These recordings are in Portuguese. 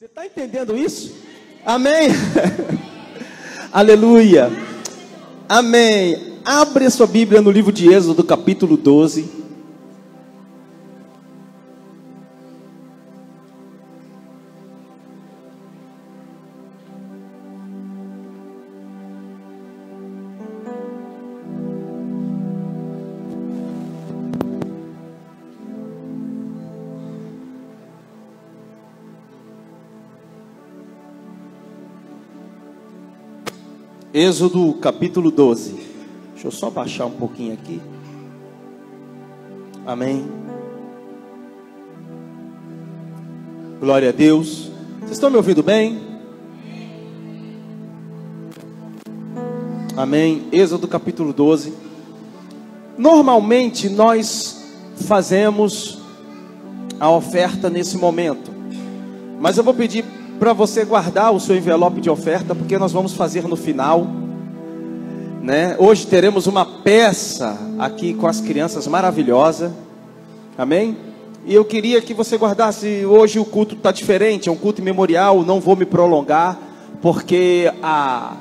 Você está entendendo isso? Amém? Aleluia. Amém. Abre a sua Bíblia no livro de Êxodo, capítulo 12. Êxodo capítulo 12. Deixa eu só baixar um pouquinho aqui. Amém. Glória a Deus. Vocês estão me ouvindo bem? Amém. Êxodo capítulo 12. Normalmente nós fazemos a oferta nesse momento, mas eu vou pedir para você guardar o seu envelope de oferta, porque nós vamos fazer no final, né? Hoje teremos uma peça aqui com as crianças maravilhosa, amém? E eu queria que você guardasse. Hoje o culto está diferente, é um culto memorial, não vou me prolongar, porque a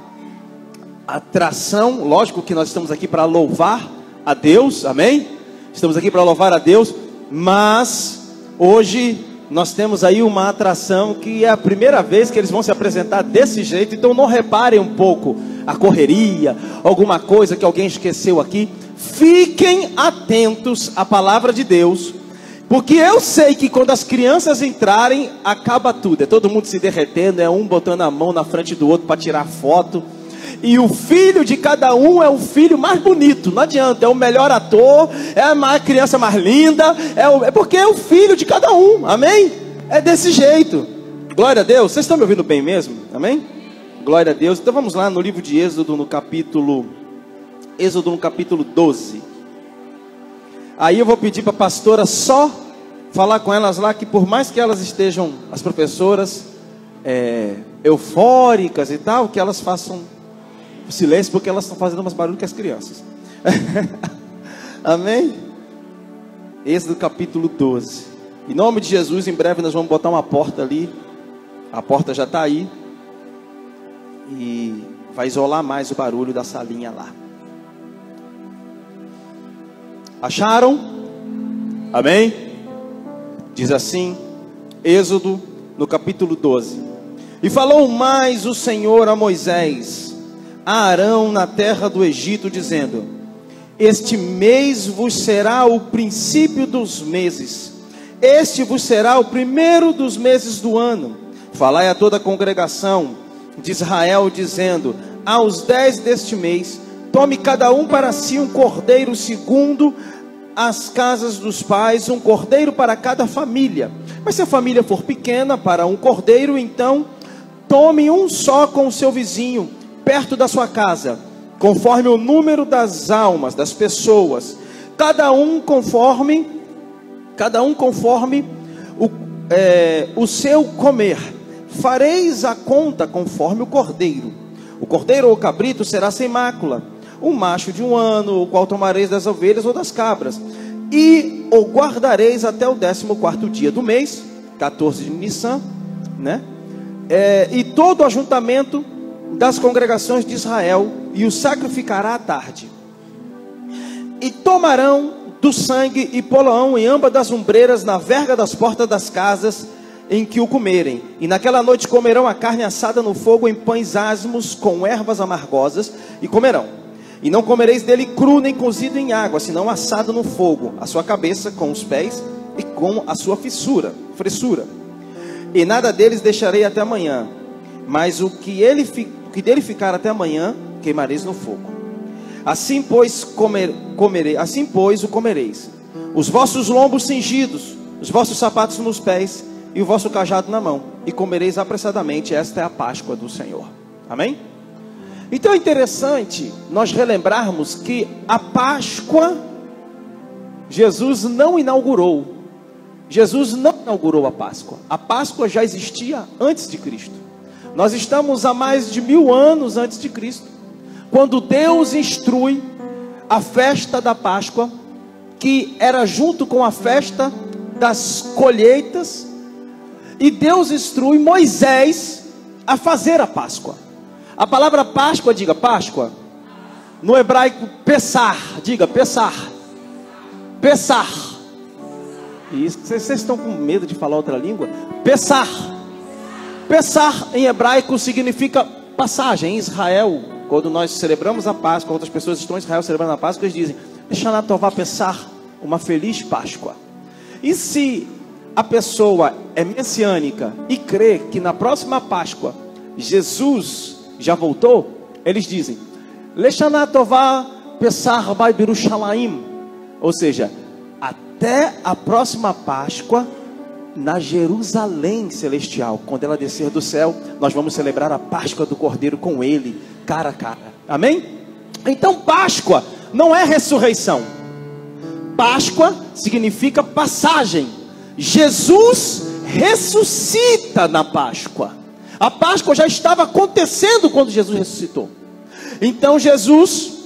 atração, lógico que nós estamos aqui para louvar a Deus, amém? Estamos aqui para louvar a Deus, mas hoje nós temos aí uma atração que é a primeira vez que eles vão se apresentar desse jeito. Então não reparem um pouco a correria, alguma coisa que alguém esqueceu aqui. Fiquem atentos à palavra de Deus, porque eu sei que quando as crianças entrarem, acaba tudo. É todo mundo se derretendo, é um botando a mão na frente do outro para tirar foto. E o filho de cada um é o filho mais bonito, não adianta, é o melhor ator, é a criança mais linda, é porque é o filho de cada um, amém? É desse jeito, glória a Deus. Vocês estão me ouvindo bem mesmo, amém? Glória a Deus. Então vamos lá no livro de Êxodo, no capítulo 12. Aí eu vou pedir para a pastora só falar com elas lá, que por mais que elas estejam, as professoras, eufóricas e tal, que elas façam silêncio, porque elas estão fazendo mais barulho que as crianças. Amém? Êxodo capítulo 12. Em nome de Jesus, em breve nós vamos botar uma porta ali. A porta já está aí. E vai isolar mais o barulho da salinha lá. Acharam? Amém? Diz assim, Êxodo no capítulo 12. E falou mais o Senhor a Moisés, a Arão na terra do Egito, dizendo: este mês vos será o princípio dos meses, este vos será o primeiro dos meses do ano. Falai a toda a congregação de Israel, dizendo: aos 10 deste mês, tome cada um para si um cordeiro segundo as casas dos pais, um cordeiro para cada família. Mas se a família for pequena para um cordeiro, então tome um só com o seu vizinho perto da sua casa, conforme o número das almas, das pessoas, cada um conforme o seu comer. Fareis a conta conforme o cordeiro. O cordeiro ou o cabrito será sem mácula, um macho de 1 ano, o qual tomareis das ovelhas ou das cabras, e o guardareis até o 14º dia do mês, 14 de Nissan, né? E todo o ajuntamento das congregações de Israel, e o sacrificará à tarde. E tomarão do sangue e poloão em ambas das ombreiras, na verga das portas das casas em que o comerem. E naquela noite comerão a carne assada no fogo em pães asmos com ervas amargosas, e comerão. E não comereis dele cru nem cozido em água, senão assado no fogo, a sua cabeça com os pés e com a sua fressura. E nada deles deixarei até amanhã, mas o que dele ficar até amanhã, queimareis no fogo. Assim pois o comereis. Os vossos lombos cingidos, os vossos sapatos nos pés, e o vosso cajado na mão, e comereis apressadamente. Esta é a Páscoa do Senhor. Amém? Então é interessante nós relembrarmos que a Páscoa, Jesus não inaugurou. Jesus não inaugurou a Páscoa. A Páscoa já existia antes de Cristo. Nós estamos há mais de 1000 anos antes de Cristo, quando Deus instrui a festa da que era junto com a festa das colheitas, E Deus instrui Moisés a fazer a Páscoa. A palavra Páscoa, diga Páscoa. No hebraico, Pessar, diga Pessar. Pessar. Isso, vocês estão com medo de falar outra língua? Pessar. Pessar em hebraico significa passagem. Em Israel, quando nós celebramos a Páscoa, outras pessoas estão em Israel celebrando a Páscoa, eles dizem: Shana Tová Pessar, uma feliz Páscoa. E se a pessoa é messiânica e crê que na próxima Páscoa Jesus já voltou, eles dizem Leshana Tová Pessar Bai Birushalayim, ou seja, até a próxima Páscoa na Jerusalém celestial, quando ela descer do céu, nós vamos celebrar a Páscoa do Cordeiro com ele, cara a cara. Amém? Então Páscoa não é ressurreição. Páscoa significa passagem. Jesus ressuscita na Páscoa. A Páscoa já estava acontecendo quando Jesus ressuscitou. Então Jesus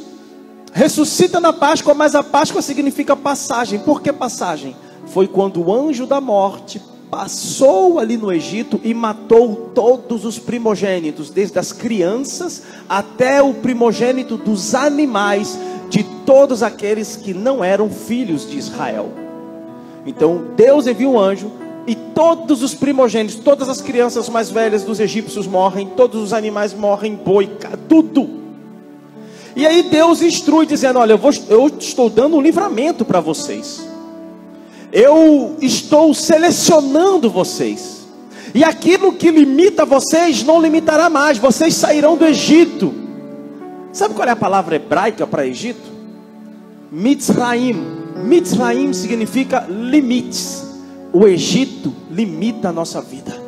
ressuscita na Páscoa, mas a Páscoa significa passagem. Por que passagem? Foi quando o anjo da morte passou ali no Egito e matou todos os primogênitos, desde as crianças até o primogênito dos animais, de todos aqueles que não eram filhos de Israel. Então Deus envia um anjo e todos os primogênitos, todas as crianças mais velhas dos egípcios morrem, todos os animais morrem, boi, tudo. E aí Deus instrui dizendo: olha, eu estou dando um livramento para vocês. Eu estou selecionando vocês. E aquilo que limita vocês não limitará mais. Vocês sairão do Egito. Sabe qual é a palavra hebraica para Egito? Mitzraim. Mitzraim significa limites. O Egito limita a nossa vida.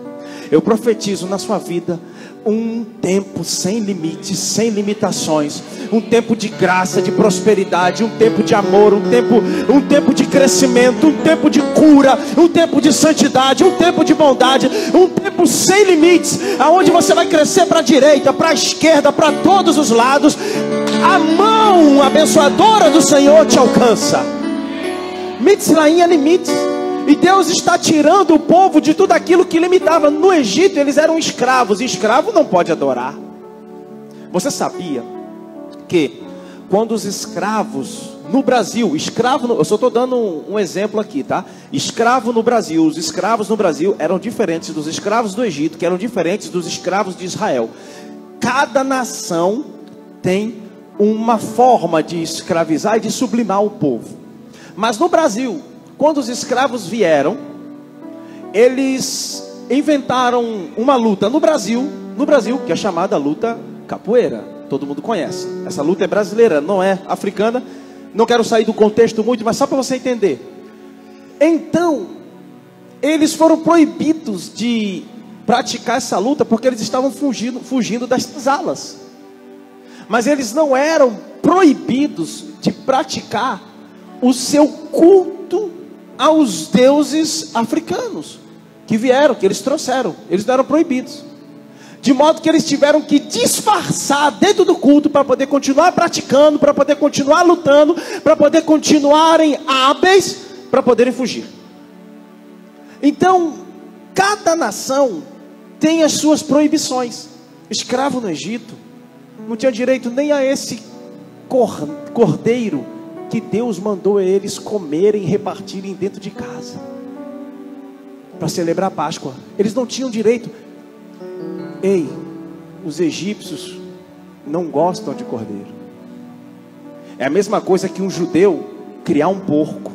Eu profetizo na sua vida um tempo sem limites, sem limitações, um tempo de graça, de prosperidade, um tempo de amor, um tempo de crescimento, um tempo de cura, um tempo de santidade, um tempo de bondade, um tempo sem limites, aonde você vai crescer para a direita, para a esquerda, para todos os lados. A mão abençoadora do Senhor te alcança. Mitzraim é limites. E Deus está tirando o povo de tudo aquilo que limitava. No Egito eles eram escravos, e escravo não pode adorar. Você sabia que quando os escravos no Brasil, eu só estou dando um exemplo aqui, tá? Escravo no Brasil, os escravos no Brasil eram diferentes dos escravos do Egito, que eram diferentes dos escravos de Israel. Cada nação tem uma forma de escravizar e de sublimar o povo. Mas no Brasil, quando os escravos vieram, eles inventaram uma luta no Brasil, que é chamada luta capoeira. Todo mundo conhece. Essa luta é brasileira, não é africana. Não quero sair do contexto muito, mas só para você entender. Então, eles foram proibidos de praticar essa luta porque eles estavam fugindo das senzalas. Mas eles não eram proibidos de praticar o seu culto aos deuses africanos que vieram, que eles trouxeram. Eles não eram proibidos, de modo que eles tiveram que disfarçar dentro do culto para poder continuar praticando, para poder continuar lutando, para poder continuarem hábeis, para poderem fugir. Então cada nação tem as suas proibições. Escravo no Egito não tinha direito nem a esse cordeiro que Deus mandou eles comerem e repartirem dentro de casa para celebrar a Páscoa. Eles não tinham direito. Ei, os egípcios não gostam de cordeiro. É a mesma coisa que um judeu criar um porco.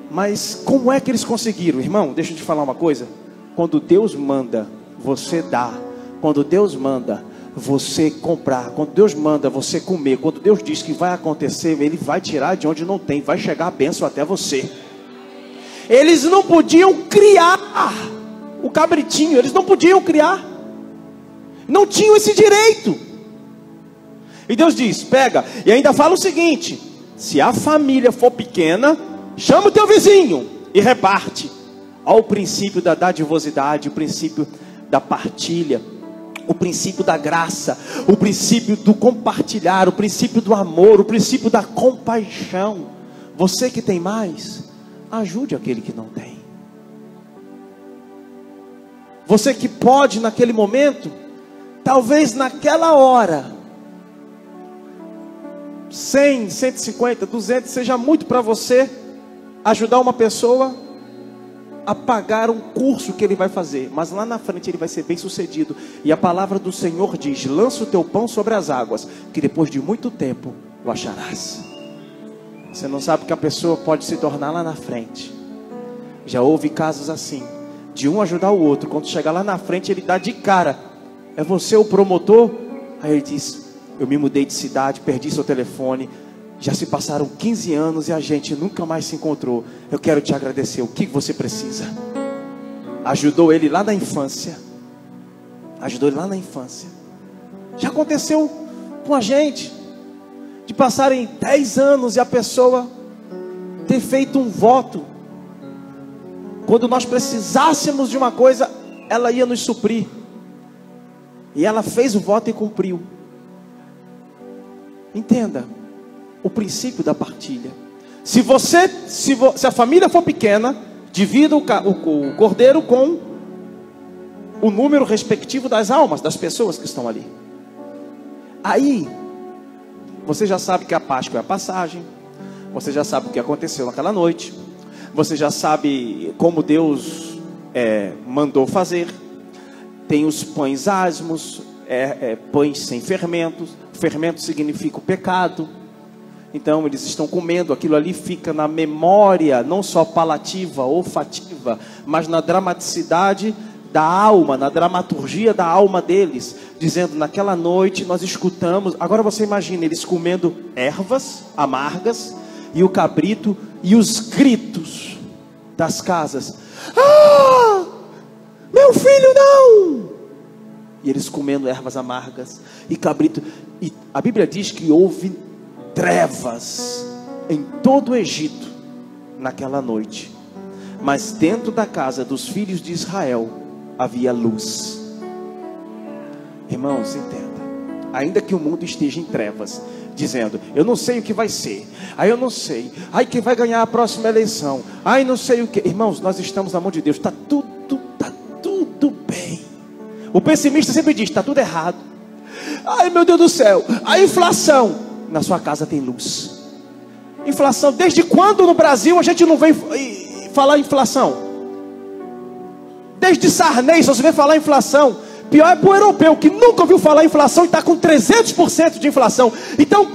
Mas como é que eles conseguiram? Irmão, deixa eu te falar uma coisa. Quando Deus manda, você dá. Quando Deus manda, você comprar. Quando Deus manda você comer, quando Deus diz que vai acontecer, Ele vai tirar de onde não tem, vai chegar a bênção até você. Eles não podiam criar o cabritinho, eles não podiam criar, não tinham esse direito. E Deus diz: pega, e ainda fala o seguinte: se a família for pequena, chama o teu vizinho e reparte. Olha o princípio da dadivosidade, o princípio da partilha, o princípio da graça, o princípio do compartilhar, o princípio do amor, o princípio da compaixão. Você que tem mais, ajude aquele que não tem. Você que pode naquele momento, talvez naquela hora, 100, 150, 200, seja muito para você ajudar uma pessoa a pagar um curso que ele vai fazer, mas lá na frente ele vai ser bem sucedido. E a palavra do Senhor diz: lança o teu pão sobre as águas, que depois de muito tempo o acharás. Você não sabe o que a pessoa pode se tornar lá na frente. Já houve casos assim, de um ajudar o outro, quando chegar lá na frente ele dá de cara: é você o promotor? Aí ele diz: eu me mudei de cidade, perdi seu telefone, já se passaram 15 anos e a gente nunca mais se encontrou. Eu quero te agradecer. O que você precisa? Ajudou ele lá na infância. Ajudou ele lá na infância. Já aconteceu com a gente, de passarem 10 anos e a pessoa ter feito um voto. Quando nós precisássemos de uma coisa, ela ia nos suprir. E ela fez o voto e cumpriu. Entenda o princípio da partilha. Se a família for pequena, divida o cordeiro com o número respectivo das almas, das pessoas que estão ali. Aí, você já sabe que a Páscoa é a passagem. Você já sabe o que aconteceu naquela noite. Você já sabe como Deus mandou fazer. Tem os pães asmos, pães sem fermentos. Fermento significa o pecado. Então eles estão comendo, aquilo ali fica na memória, não só palativa, olfativa, mas na dramaticidade da alma, na dramaturgia da alma deles, dizendo: naquela noite nós escutamos. Agora você imagina eles comendo ervas amargas, e o cabrito, e os gritos das casas: ah, meu filho não! E eles comendo ervas amargas e cabrito. E a Bíblia diz que houve trevas em todo o Egito naquela noite, mas dentro da casa dos filhos de Israel havia luz. Irmãos, entenda, ainda que o mundo esteja em trevas, dizendo: eu não sei o que vai ser, eu não sei, quem vai ganhar a próxima eleição, não sei o que. Irmãos, nós estamos na mão de Deus, está tudo bem. O pessimista sempre diz: está tudo errado, ai meu Deus do céu, a inflação. Na sua casa tem luz. Inflação, desde quando no Brasil a gente não vem falar inflação? Desde Sarney só se vê falar inflação. Pior é para o europeu, que nunca ouviu falar em inflação e está com 300% de inflação. Então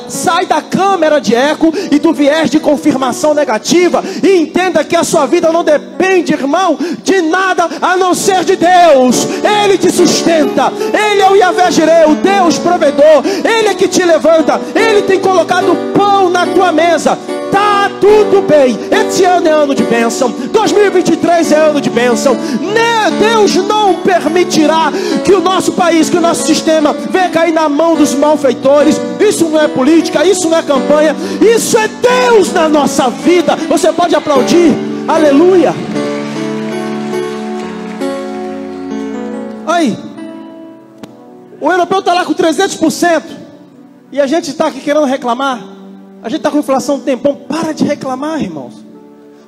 sai da câmera de eco e do viés de confirmação negativa, e entenda que a sua vida não depende, irmão, de nada a não ser de Deus. Ele te sustenta, Ele é o Yahvé Jireh, o Deus provedor. Ele é que te levanta, Ele tem colocado pão na tua mesa. Tá tudo bem, esse ano é ano de bênção, 2023 é ano de bênção. Deus não permitirá que o nosso país, que o nosso sistema venha cair na mão dos malfeitores. Isso não é política, isso não é campanha, isso é Deus na nossa vida. Você pode aplaudir, aleluia. Aí, o europeu está lá com 300%, e a gente está aqui querendo reclamar. A gente está com inflação um tempão. Para de reclamar, irmãos.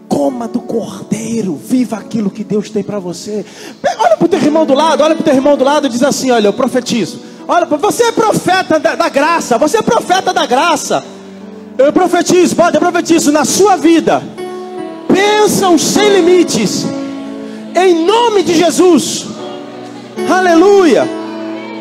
Coma do cordeiro, viva aquilo que Deus tem para você. Olha para o teu irmão do lado, e diz assim: olha, eu profetizo. Olha, você é profeta da graça, você é profeta da graça. Eu profetizo na sua vida bênçãos sem limites, em nome de Jesus. Aleluia.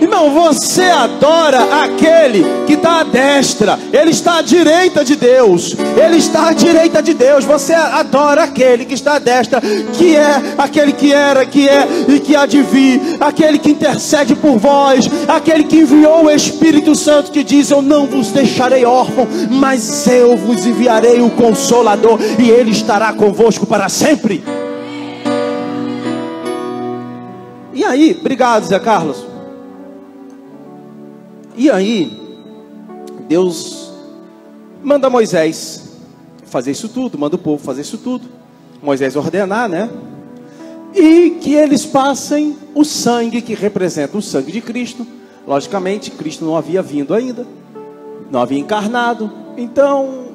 Irmão, você adora aquele que está à destra. Ele está à direita de Deus. Ele está à direita de Deus. Você adora aquele que está à destra, que é aquele que era, que é e que há de vir, aquele que intercede por vós, aquele que enviou o Espírito Santo, que diz: eu não vos deixarei órfão, mas eu vos enviarei o Consolador, e Ele estará convosco para sempre. E aí, obrigado, Zé Carlos. E aí, Deus manda Moisés fazer isso tudo, manda o povo fazer isso tudo. Moisés ordenar, né? E que eles passem o sangue que representa o sangue de Cristo. Logicamente, Cristo não havia vindo ainda, não havia encarnado. Então,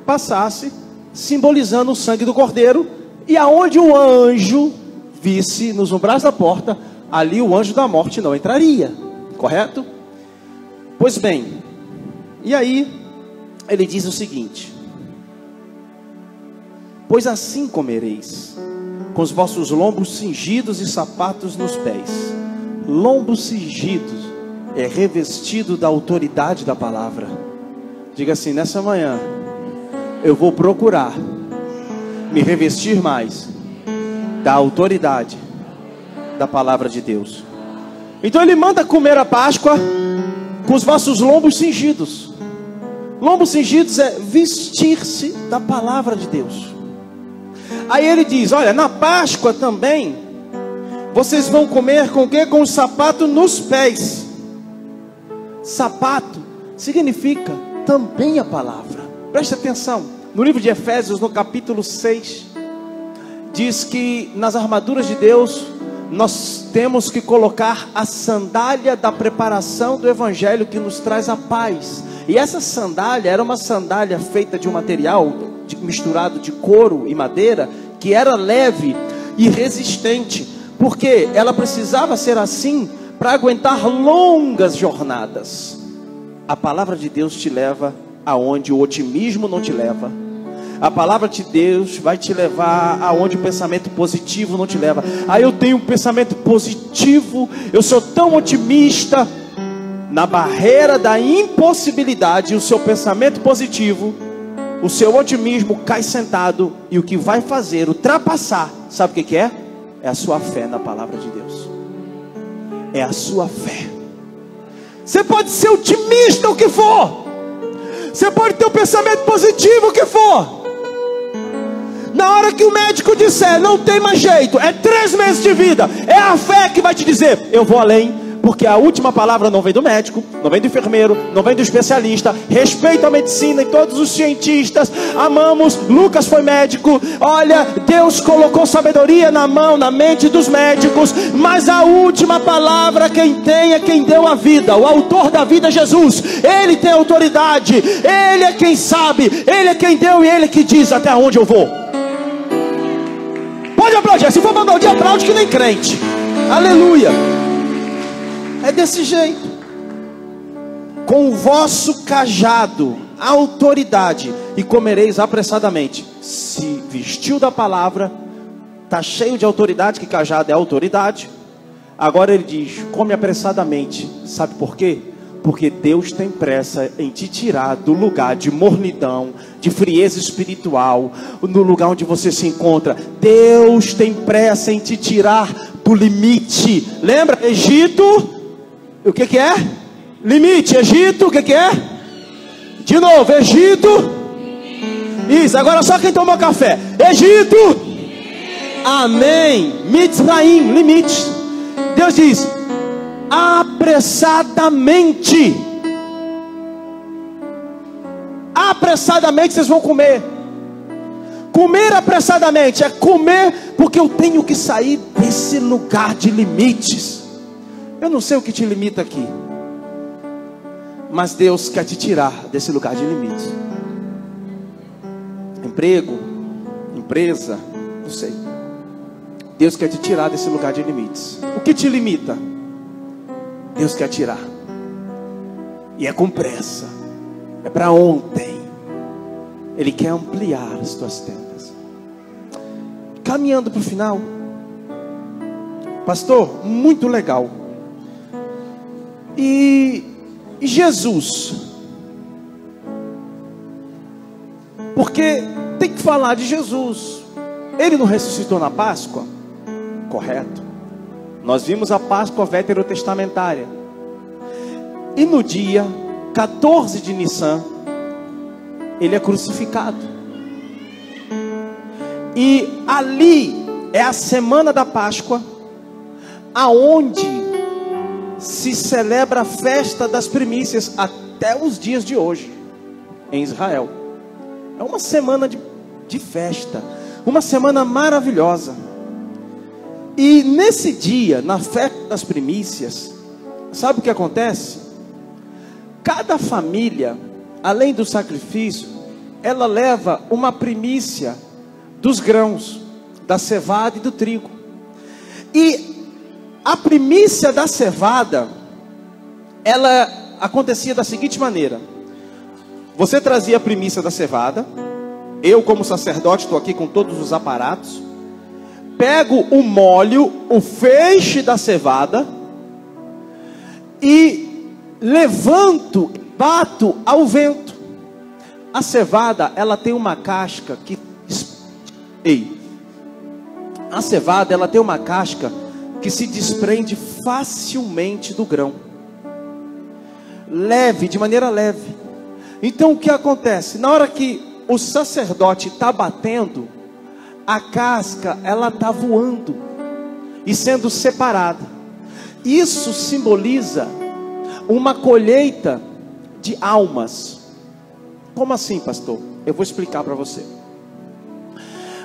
passasse, simbolizando o sangue do Cordeiro. E aonde o anjo visse nos umbrais da porta, ali o anjo da morte não entraria, correto? Pois bem, e aí ele diz o seguinte: pois assim comereis, com os vossos lombos cingidos e sapatos nos pés. Lombos cingidos é revestido da autoridade da palavra. Diga assim: nessa manhã eu vou procurar me revestir mais da autoridade da palavra de Deus. Então ele manda comer a Páscoa com os vossos lombos cingidos. Lombos cingidos é vestir-se da palavra de Deus. Aí ele diz: olha, na Páscoa também vocês vão comer com o quê? Com o sapato nos pés. Sapato significa também a palavra. Preste atenção, no livro de Efésios, no capítulo 6, diz que nas armaduras de Deus nós temos que colocar a sandália da preparação do evangelho, que nos traz a paz. E essa sandália era uma sandália feita de um material misturado de couro e madeira, que era leve e resistente, porque ela precisava ser assim para aguentar longas jornadas. A palavra de Deus te leva aonde o otimismo não te leva. A palavra de Deus vai te levar aonde o pensamento positivo não te leva. Aí eu tenho um pensamento positivo, eu sou tão otimista. Na barreira da impossibilidade, o seu pensamento positivo, o seu otimismo cai sentado, e o que vai fazer ultrapassar, sabe o que é? É a sua fé na palavra de Deus. É a sua fé. Você pode ser otimista o que for, você pode ter um pensamento positivo o que for. Na hora que o médico disser não tem mais jeito, é 3 meses de vida, é a fé que vai te dizer: eu vou além. Porque a última palavra não vem do médico, não vem do enfermeiro, não vem do especialista. Respeito a medicina e todos os cientistas, amamos. Lucas foi médico. Olha, Deus colocou sabedoria na mão, na mente dos médicos, mas a última palavra quem tem é quem deu a vida. O autor da vida é Jesus. Ele tem autoridade, Ele é quem sabe, Ele é quem deu e Ele é que diz até onde eu vou. Pode aplaudir, se for para aplaudir, aplaude que nem crente. Aleluia. É desse jeito. Com o vosso cajado, autoridade, e comereis apressadamente. Se vestiu da palavra, está cheio de autoridade, que cajado é autoridade. Agora ele diz: come apressadamente. Sabe por quê? Porque Deus tem pressa em te tirar do lugar de mornidão, de frieza espiritual, no lugar onde você se encontra. Deus tem pressa em te tirar do limite. Lembra? Egito, o que é? Limite. Egito, o que é? De novo, Egito. Isso, agora só quem tomou café. Egito. Amém. Mitzrayim, limite. Deus diz: apressadamente. Apressadamente vocês vão comer. Comer apressadamente é comer porque eu tenho que sair desse lugar de limites. Eu não sei o que te limita aqui, mas Deus quer te tirar desse lugar de limites. Emprego, empresa, não sei. Deus quer te tirar desse lugar de limites. O que te limita? Deus quer tirar. E é com pressa. É para ontem. Ele quer ampliar as tuas tendas. Caminhando para o final. Pastor, muito legal. E Jesus? Porque tem que falar de Jesus. Ele não ressuscitou na Páscoa? Correto. Nós vimos a Páscoa veterotestamentária. E no dia 14 de Nissan, ele é crucificado. E ali é a semana da Páscoa, aonde se celebra a festa das primícias até os dias de hoje em Israel. É uma semana de festa, uma semana maravilhosa. E nesse dia, na festa das primícias, sabe o que acontece? Cada família, além do sacrifício, ela leva uma primícia dos grãos, da cevada e do trigo. E a primícia da cevada, ela acontecia da seguinte maneira: você trazia a primícia da cevada, eu como sacerdote estou aqui com todos os aparatos, pego o molho, o feixe da cevada, e levanto, bato ao vento. A cevada, ela tem uma casca que... A cevada, ela tem uma casca que se desprende facilmente do grão. Leve, de maneira leve. Então o que acontece? Na hora que o sacerdote está batendo, a casca, ela está voando e sendo separada. Isso simboliza uma colheita de almas. Como assim, pastor? Eu vou explicar para você.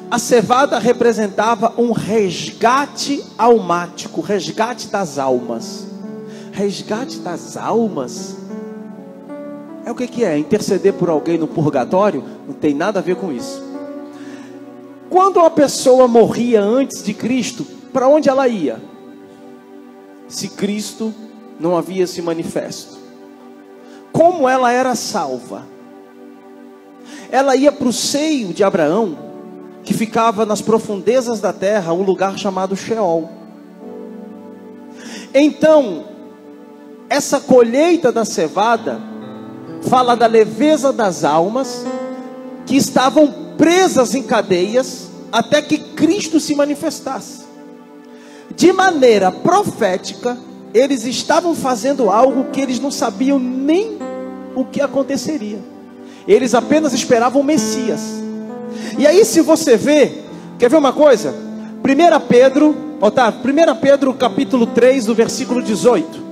A cevada representava um resgate almático, resgate das almas. Resgate das almas? É o que é? Interceder por alguém no purgatório? Não tem nada a ver com isso. Quando uma pessoa morria antes de Cristo, para onde ela ia? Se Cristo não havia se manifesto. Como ela era salva? Ela ia para o seio de Abraão, que ficava nas profundezas da terra, um lugar chamado Sheol. Então, essa colheita da cevada fala da leveza das almas que estavam presas em cadeias até que Cristo se manifestasse. De maneira profética, eles estavam fazendo algo que eles não sabiam nem o que aconteceria. Eles apenas esperavam o Messias. E aí, se você vê, quer ver uma coisa? 1 Pedro, Otávio, 1 Pedro capítulo 3, do versículo 18.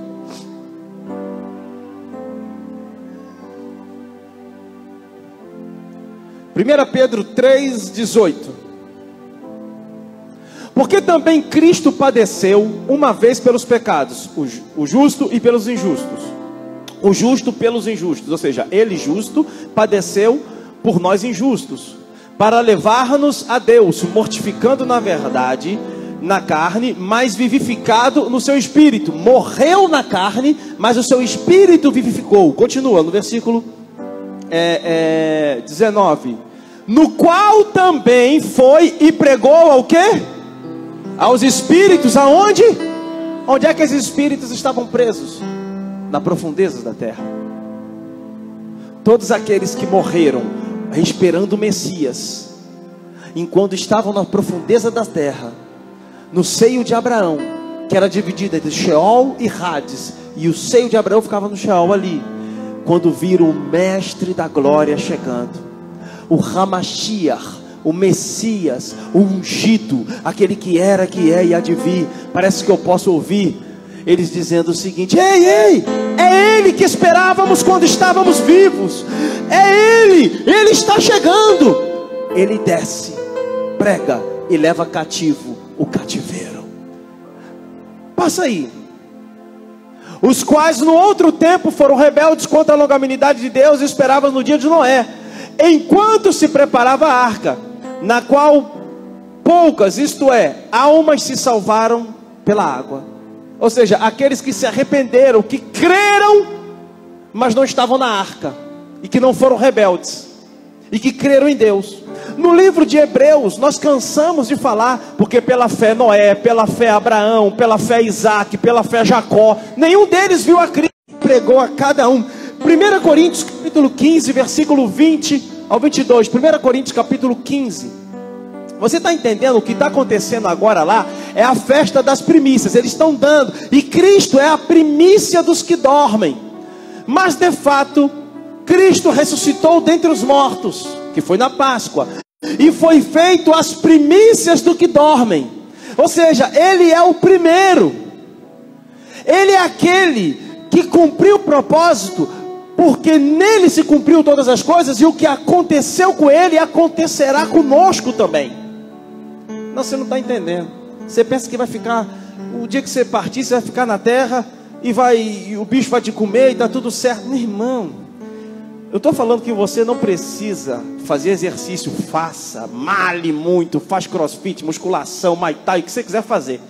1 Pedro 3, 18. Porque também Cristo padeceu uma vez pelos pecados, o justo e pelos injustos. O justo pelos injustos, ou seja, ele justo padeceu por nós injustos, para levar-nos a Deus, mortificando na verdade na carne, mas vivificado no seu espírito. Morreu na carne, mas o seu espírito vivificou. Continua no versículo 19. No qual também foi e pregou ao quê? Aos espíritos, aonde? Onde é que esses espíritos estavam presos? Na profundezas da terra. Todos aqueles que morreram esperando o Messias, enquanto estavam na profundeza da terra, no seio de Abraão, que era dividido entre Sheol e Hades, e o seio de Abraão ficava no Sheol ali, quando viram o mestre da glória chegando, o Hamashiach, o Messias, o ungido, aquele que era, que é e há de vir. Parece que eu posso ouvir eles dizendo o seguinte: ei, é Ele que esperávamos quando estávamos vivos, é Ele está chegando. Ele desce, prega e leva cativo o cativeiro. Passa aí. Os quais no outro tempo foram rebeldes contra a longanimidade de Deus e esperavam no dia de Noé, enquanto se preparava a arca, na qual poucas, isto é, almas se salvaram pela água. Ou seja, aqueles que se arrependeram, que creram, mas não estavam na arca, e que não foram rebeldes, e que creram em Deus. No livro de Hebreus, nós cansamos de falar, porque pela fé Noé, pela fé Abraão, pela fé Isaac, pela fé Jacó, nenhum deles viu a Cristo, pregou a cada um. 1 Coríntios capítulo 15, versículo 20 ao 22. 1 Coríntios capítulo 15. Você está entendendo o que está acontecendo agora lá? É a festa das primícias. Eles estão dando, e Cristo é a primícia dos que dormem. Mas de fato, Cristo ressuscitou dentre os mortos, que foi na Páscoa, e foi feito as primícias do que dormem. Ou seja, Ele é o primeiro. Ele é aquele que cumpriu o propósito, porque nele se cumpriu todas as coisas, e o que aconteceu com ele acontecerá conosco também. Não, você não está entendendo. Você pensa que vai ficar, o dia que você partir, você vai ficar na terra e o bicho vai te comer e está tudo certo. Meu irmão, eu estou falando que você não precisa fazer exercício. Faça, male muito, faz crossfit, musculação, muay thai, o que você quiser fazer.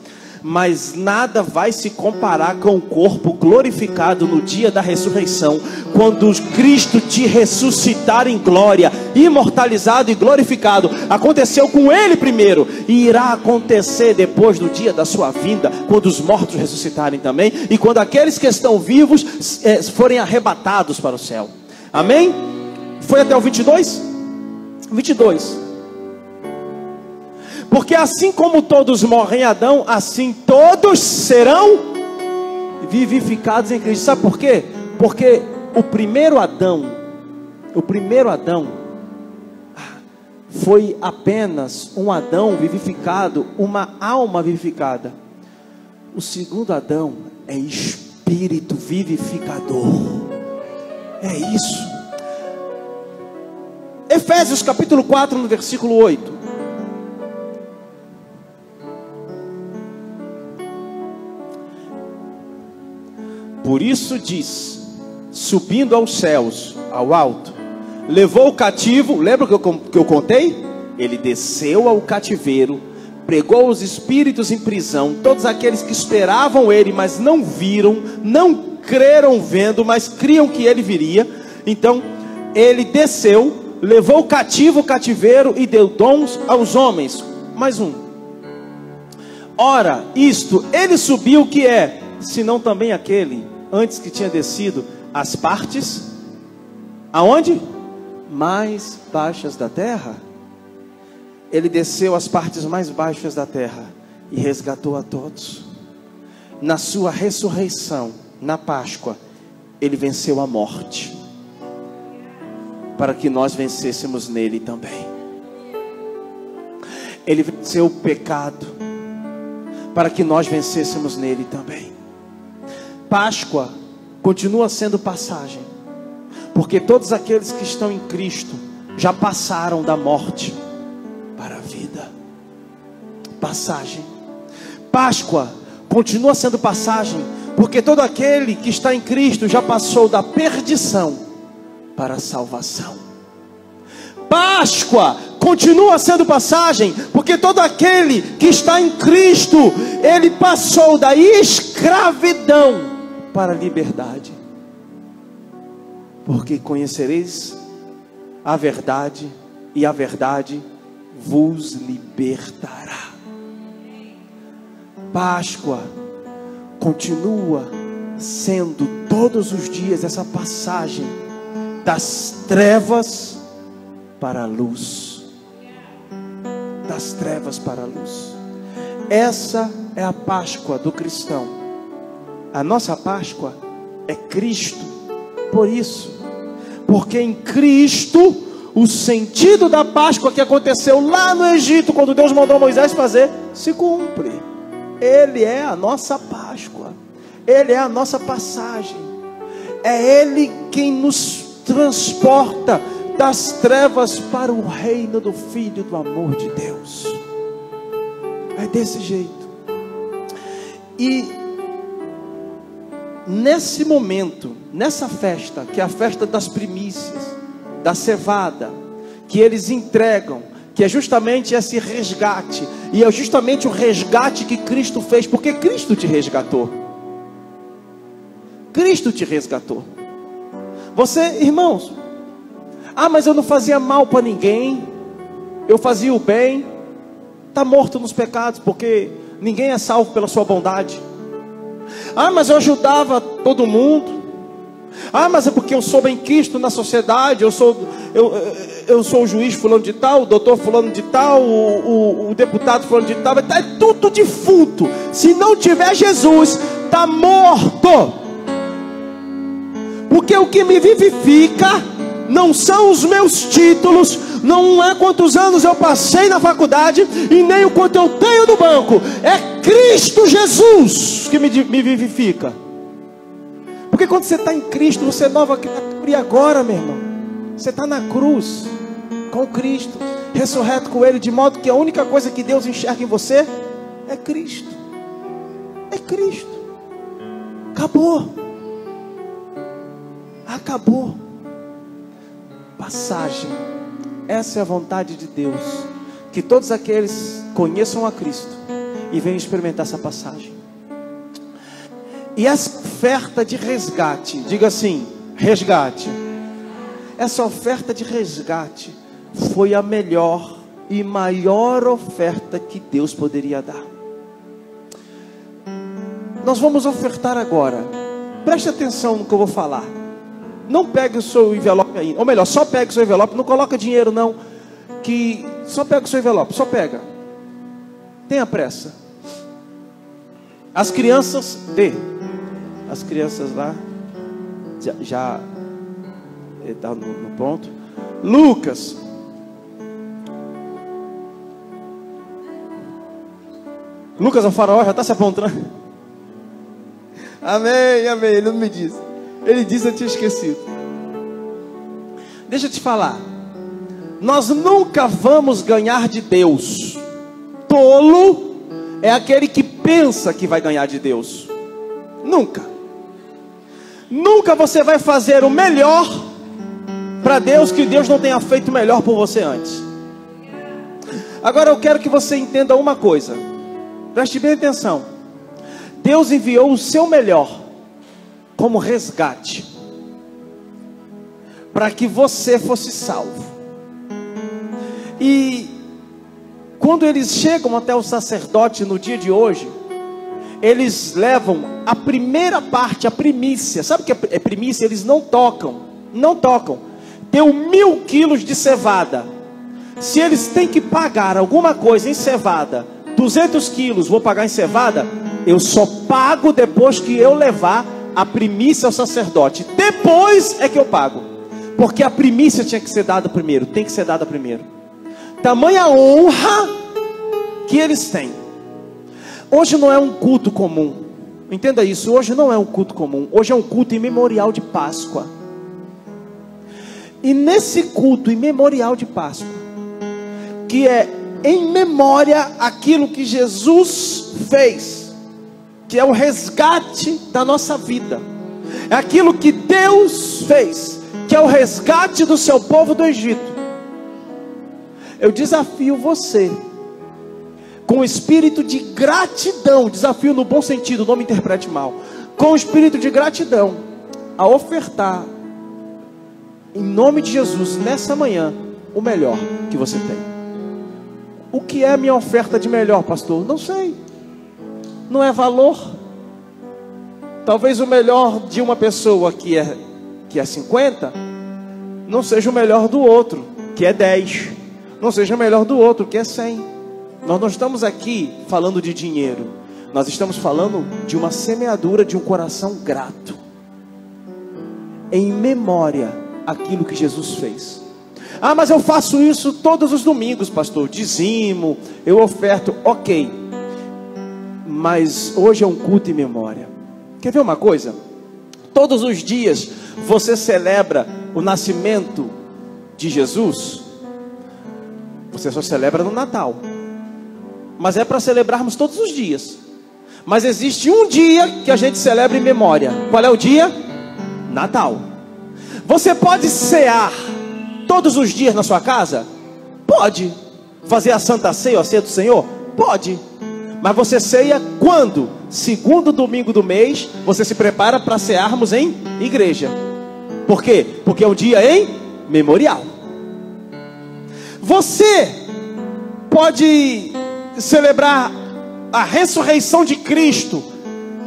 mas nada vai se comparar com o corpo glorificado no dia da ressurreição, quando Cristo te ressuscitar em glória, imortalizado e glorificado. Aconteceu com Ele primeiro, e irá acontecer depois do dia da sua vinda, quando os mortos ressuscitarem também, e quando aqueles que estão vivos forem arrebatados para o céu. Amém? Foi até o 22? 22. Porque assim como todos morrem em Adão, assim todos serão vivificados em Cristo. Sabe por quê? Porque o primeiro Adão foi apenas um Adão vivificado, uma alma vivificada. O segundo Adão é espírito vivificador. É isso. Efésios capítulo 4, no versículo 8. Por isso diz, subindo aos céus, ao alto, levou o cativo. Lembra que eu contei? Ele desceu ao cativeiro, pregou os espíritos em prisão, todos aqueles que esperavam ele, mas não viram, não creram vendo, mas criam que ele viria. Então ele desceu, levou o cativo o cativeiro e deu dons aos homens. Mais um. Ora, isto, ele subiu, que é, senão também aquele antes que tinha descido as partes, aonde? Mais baixas da terra. Ele desceu às partes mais baixas da terra e resgatou a todos. Na sua ressurreição, na Páscoa, ele venceu a morte, para que nós vencêssemos nele também. Ele venceu o pecado, para que nós vencêssemos nele também. Páscoa continua sendo passagem, porque todos aqueles que estão em Cristo já passaram da morte para a vida. Passagem. Páscoa continua sendo passagem, porque todo aquele que está em Cristo já passou da perdição para a salvação. Páscoa continua sendo passagem, porque todo aquele que está em Cristo, ele passou da escravidão para a liberdade. Porque conhecereis a verdade, e a verdade vos libertará. Páscoa continua sendo todos os dias essa passagem das trevas para a luz. Das trevas para a luz. Essa é a Páscoa do cristão. A nossa Páscoa é Cristo. Por isso, porque em Cristo, o sentido da Páscoa que aconteceu lá no Egito, quando Deus mandou Moisés fazer, se cumpre. Ele é a nossa Páscoa. Ele é a nossa passagem. É Ele quem nos transporta das trevas para o reino do Filho do amor de Deus. É desse jeito. E nesse momento, nessa festa, que é a festa das primícias, da cevada, que eles entregam, que é justamente esse resgate, e é justamente o resgate que Cristo fez, porque Cristo te resgatou. Cristo te resgatou. Você, irmãos, mas eu não fazia mal para ninguém, eu fazia o bem. Está morto nos pecados, porque ninguém é salvo pela sua bondade. Mas eu ajudava todo mundo. Mas é porque eu sou benquisto na sociedade. Eu sou o juiz fulano de tal, o doutor fulano de tal, o deputado fulano de tal. É tudo defunto. Se não tiver Jesus, está morto. Porque o que me vivifica não são os meus títulos, não é quantos anos eu passei na faculdade, e nem o quanto eu tenho no banco. É Cristo Jesus que me vivifica. Porque quando você está em Cristo, você é nova criatura. E agora, meu irmão, você está na cruz com Cristo, ressurreto com Ele, de modo que a única coisa que Deus enxerga em você é Cristo. É Cristo. Acabou. Acabou. Passagem. Essa é a vontade de Deus, que todos aqueles conheçam a Cristo e venham experimentar essa passagem. E essa oferta de resgate, diga assim, resgate. Essa oferta de resgate foi a melhor e maior oferta que Deus poderia dar. Nós vamos ofertar agora. Preste atenção no que eu vou falar. Não pegue o seu envelope ainda. Ou melhor, só pegue o seu envelope. Não coloca dinheiro não. Que só pega o seu envelope. Só pega. Tenha pressa. As crianças, as crianças lá já está no ponto. Lucas, o faraó já está se apontando. Amém, amém. Ele não me disse. Ele disse, eu tinha esquecido. Deixa eu te falar. Nós nunca vamos ganhar de Deus. Tolo é aquele que pensa que vai ganhar de Deus. Nunca. Nunca você vai fazer o melhor para Deus que Deus não tenha feito melhor por você antes. Agora eu quero que você entenda uma coisa. Preste bem atenção. Deus enviou o seu melhor como resgate para que você fosse salvo. E quando eles chegam até o sacerdote no dia de hoje, eles levam a primeira parte, a primícia. Sabe o que é primícia? Eles não tocam. Deu 1000 quilos de cevada. Se eles têm que pagar alguma coisa em cevada, 200 quilos vou pagar em cevada, eu só pago depois que eu levar a primícia ao sacerdote. Depois é que eu pago. Porque a primícia tinha que ser dada primeiro. Tem que ser dada primeiro. Tamanha honra que eles têm. Hoje não é um culto comum. Entenda isso. Hoje não é um culto comum. Hoje é um culto em memorial de Páscoa. E nesse culto em memorial de Páscoa, que é em memória aquilo que Jesus fez, que é o resgate da nossa vida, é aquilo que Deus fez, que é o resgate do seu povo do Egito. Eu desafio você, com o espírito de gratidão, desafio no bom sentido, não me interprete mal, com o espírito de gratidão, a ofertar, em nome de Jesus, nessa manhã, o melhor que você tem. O que é a minha oferta de melhor, pastor? Não sei. Não é valor. Talvez o melhor de uma pessoa que é 50, não seja o melhor do outro, que é 10. Não seja o melhor do outro, que é 100. Nós não estamos aqui falando de dinheiro. Nós estamos falando de uma semeadura de um coração grato. Em memória aquilo que Jesus fez. Ah, mas eu faço isso todos os domingos, pastor. Dizimo, eu oferto. Ok. Mas hoje é um culto em memória. Quer ver uma coisa? Todos os dias você celebra o nascimento de Jesus. Você só celebra no Natal. Mas é para celebrarmos todos os dias. Mas existe um dia que a gente celebra em memória. Qual é o dia? Natal. Você pode cear todos os dias na sua casa? Pode. Fazer a Santa Ceia, a Ceia do Senhor? Pode. Mas você ceia quando? Segundo domingo do mês, você se prepara para cearmos em igreja. Por quê? Porque é um dia em memorial. Você pode celebrar a ressurreição de Cristo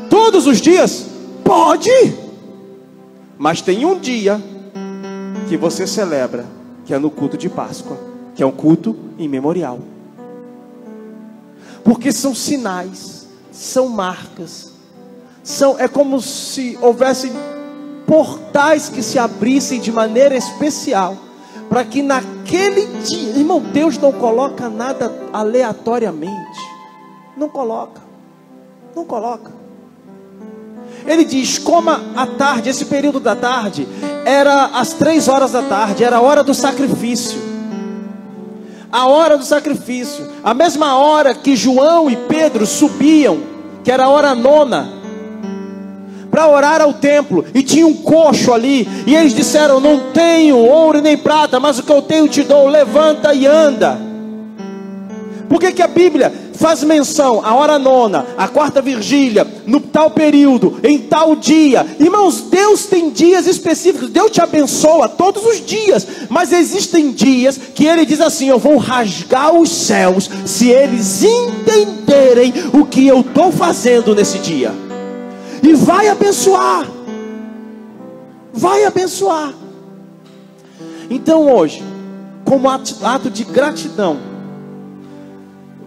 todos os dias? Pode. Mas tem um dia que você celebra, que é no culto de Páscoa, que é um culto em memorial. Porque são sinais, são marcas, é como se houvessem portais que se abrissem de maneira especial, para que naquele dia, irmão, Deus não coloca nada aleatoriamente. Não coloca. Ele diz, coma à tarde. Esse período da tarde era às 3 horas da tarde, era a hora do sacrifício. A hora do sacrifício, a mesma hora que João e Pedro subiam, que era a hora 9, para orar ao templo, e tinha um coxo ali, e eles disseram, não tenho ouro nem prata, mas o que eu tenho te dou, levanta e anda. Por que a Bíblia faz menção a hora nona, a quarta vigília, no tal período, em tal dia? Irmãos, Deus tem dias específicos. Deus te abençoa todos os dias, mas existem dias que Ele diz assim: eu vou rasgar os céus se eles entenderem o que eu estou fazendo nesse dia. E vai abençoar. Vai abençoar. Então hoje, como ato de gratidão,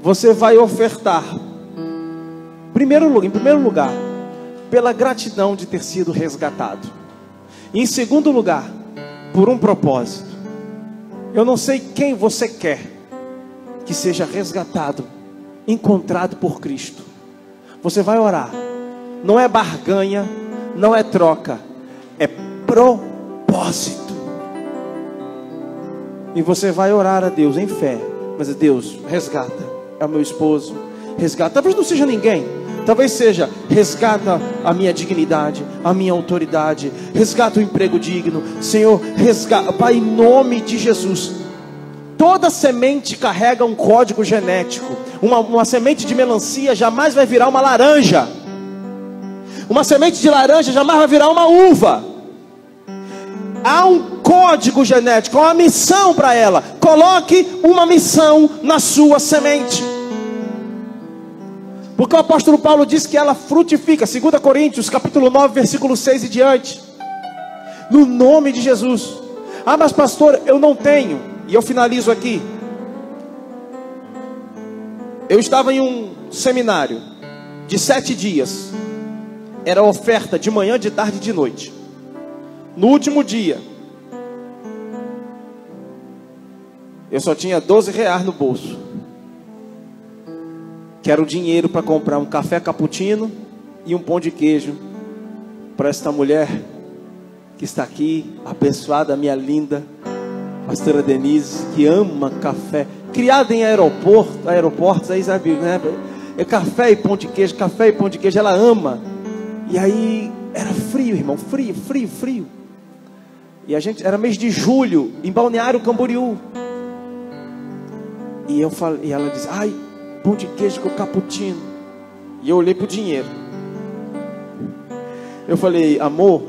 você vai ofertar, em primeiro lugar, pela gratidão de ter sido resgatado. E em segundo lugar, por um propósito. Eu não sei quem você quer que seja resgatado, encontrado por Cristo. Você vai orar. Não é barganha, não é troca, é propósito. E você vai orar a Deus em fé. Mas Deus, resgata, é o meu esposo, resgata. Talvez não seja ninguém, talvez seja: resgata a minha dignidade, a minha autoridade, resgata o emprego digno. Senhor, resgata, Pai, em nome de Jesus. Toda semente carrega um código genético. Uma semente de melancia jamais vai virar uma laranja. Uma semente de laranja jamais vai virar uma uva. Há um código genético, há uma missão para ela. Coloque uma missão na sua semente. Porque o apóstolo Paulo diz que ela frutifica. 2 Coríntios, capítulo 9, versículo 6 e diante. No nome de Jesus. Ah, mas pastor, eu não tenho. E eu finalizo aqui. Eu estava em um seminário de 7 dias. Era oferta de manhã, de tarde e de noite. No último dia, eu só tinha R$12 no bolso, que era o dinheiro para comprar um café cappuccino e um pão de queijo para esta mulher que está aqui, abençoada, minha linda pastora Denise, que ama café, criada em aeroportos, aí sabe, né? É café e pão de queijo, ela ama. E aí era frio, irmão, frio. E a gente, era mês de julho, em Balneário Camboriú. E eu falei, e ela disse: ai, pão de queijo com cappuccino. E eu olhei pro dinheiro. Eu falei: amor,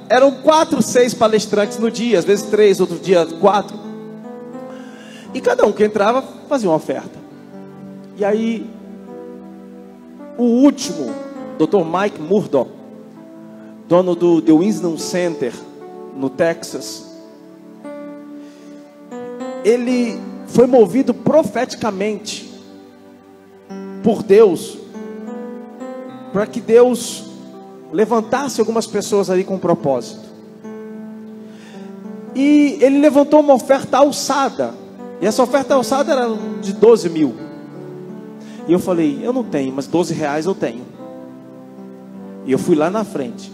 eram 4, 6 palestrantes no dia, às vezes 3, outro dia 4. E cada um que entrava fazia uma oferta. E aí, o último, Dr. Mike Murdock, dono do The Wisdom Center no Texas, ele foi movido profeticamente por Deus, para que Deus levantasse algumas pessoas ali com propósito. E ele levantou uma oferta alçada, e essa oferta alçada era de 12 mil. E eu falei: eu não tenho, mas R$12 eu tenho. E eu fui lá na frente,